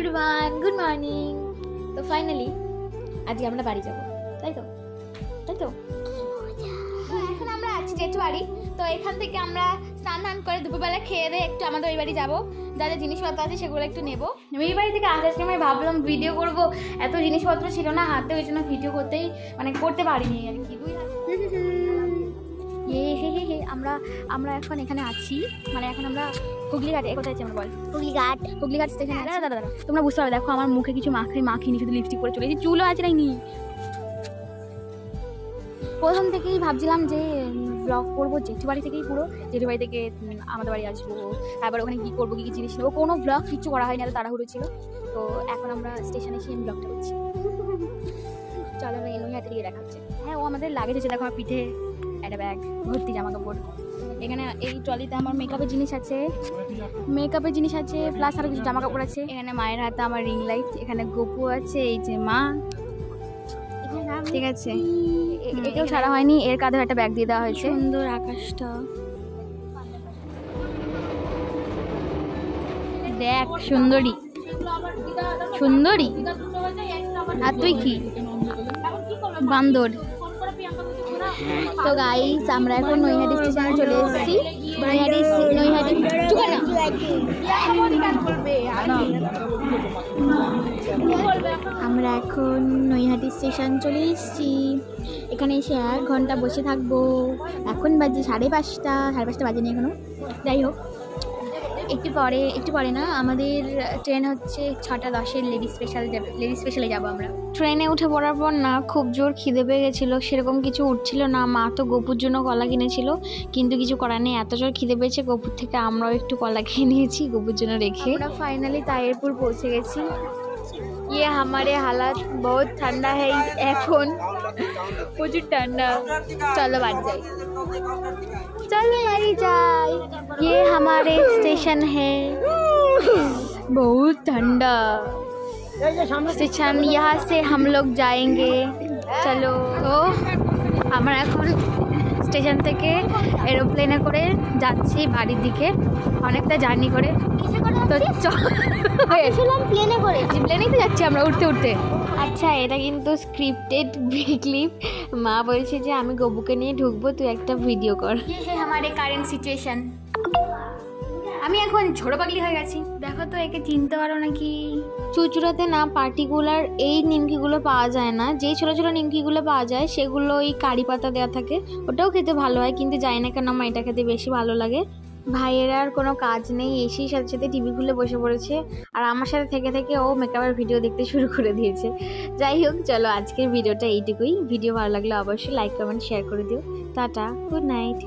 Everyone, good morning. তো finally আজকে আমরা বাড়ি যাব, তাই তো এখন আমরা আছি জেঠু বাড়ি। তো এখান থেকে আমরা স্নান করে দুপুরবেলা খেয়ে দিয়ে একটু আমাদের ওই বাড়ি যাবো, যা যা জিনিসপত্র আছে সেগুলো একটু নেবো। এই বাড়ি থেকে আসার সময় ভাবলাম ভিডিও করব, এত জিনিসপত্র ছিল না হাতে, ওই জন্য ভিডিও করতে পারিনি আর কি। আমরা এখন এখানে আছি, মানে এখন আমরা হুগলিঘাটে। কোথায় আছি আমরা বল? হুগলিঘাট স্টেশনে। দাদা তোমরা বুঝতে পারবে, দেখো আমার মুখে কিছু মাখিনি, শুধু লিপস্টিক করে চলেছি, চুলও আছে নাইনি। প্রথম থেকেই ভাবছিলাম যে ব্লগ করবো জেঠু বাড়ি থেকেই, পুরো জেঠু বাড়ি থেকে আমাদের বাড়ি আসবো, তারপর ওখানে কী করবো, কী কী জিনিস নেবো, কোনো ব্লগ কিচ্ছু করা হয়নি, এত তাড়াহুড়ো ছিল। তো এখন আমরা স্টেশনে এসে আমি ব্লগটা করছি। চলো আমরা নৈহাটি দিয়ে দেখাচ্ছে। হ্যাঁ, ও আমাদের লাগেজ আছে, দেখো আমার পিঠে একটা ব্যাগ ভর্তি জামা কাপড়। এখানে এই ট্রলিতে আমার মেকআপের জিনিস আছে, প্লাস আরও কিছু জামা কাপড় আছে। এখানে মায়ের হাতে আমার রিং লাইট, এখানে গপু আছে, এই যে মা, ঠিক আছে, এটাও ছাড়া হয়নি, এর কাঁধে একটা ব্যাগ দিয়ে দেওয়া হয়েছে। সুন্দর আকাশটা দেখ, সুন্দরী। আর তুই কি বান্দর? তো গাইস, আমরা এখন নৈহাটি স্টেশনে চলে এসেছি। আমরা এখন নৈহাটি স্টেশন চলে এসেছি। এখানে এসে 1 ঘন্টা বসে থাকবো। এখন বাজে 5:30 বাজেনি এখনো। যাই হোক, একটু পরে না, আমাদের ট্রেন হচ্ছে 6:10 লেডিস স্পেশালে যাবো আমরা। ট্রেনে উঠে পড়ার পর না খুব জোর খিদে পেয়ে গেছিলো, সেরকম কিছু উঠছিল না। মা তো গপুর জন্য কলা কিনেছিল, কিন্তু কিছু করার নেই, এত জোর খিদে পেয়েছে গপুর থেকে আমরাও একটু কলা খেয়ে নিয়েছি গপুর জন্য রেখে। আমরা ফাইনালি তাহিরপুর পৌঁছে গেছি। ये हमारे हालात बहुत ठंडा है, এখন প্রচুর ঠান্ডা। চলো বাড়ি যাই। ये हमारे स्टेशन है, बहुत ठंडा स्टेशन, यहाँ से हम लोग जाएंगे। चलो, তো আমরা এখন স্টেশন থেকে এরোপ্লেনে করে যাচ্ছি বাড়ির দিকে, অনেকটা জার্নি করে। তো প্লেনেই তো যাচ্ছি আমরা উঠতে। আচ্ছা, এটা কিন্তু স্ক্রিপ্টেড ক্লিপ। মা বলছে যে আমি গবুকে নিয়ে ঢুকবো, তুই একটা ভিডিও কর। আমার কারেন্ট সিচুয়েশন, আমি এখন ছোট পাগলি হয়ে গেছি। দেখো তো, একে চিনতে পারো নাকি? চুচুড়াতে না পার্টিকুলার এই নিমকিগুলো পাওয়া যায় না, যেই ছোটো ছোটো নিমকিগুলো পাওয়া যায় সেগুলো ওই কারি পাতা দেওয়া থাকে, ওটাও খেতে ভালো হয়, কিন্তু জানি না কেন আমার এটা খেতে বেশি ভালো লাগে। ভাইয়ের আর কোনো কাজ নেই, এসেই সাথে সাথে টিভি খুলে বসে পড়েছে, আর আমার সাথে থেকে ও মেকআপের ভিডিও দেখতে শুরু করে দিয়েছে। যাই হোক, চলো আজকের ভিডিওটা এইটুকুই। ভিডিও ভালো লাগলে অবশ্যই লাইক কমেন্ট শেয়ার করে দিও। Tata, good night.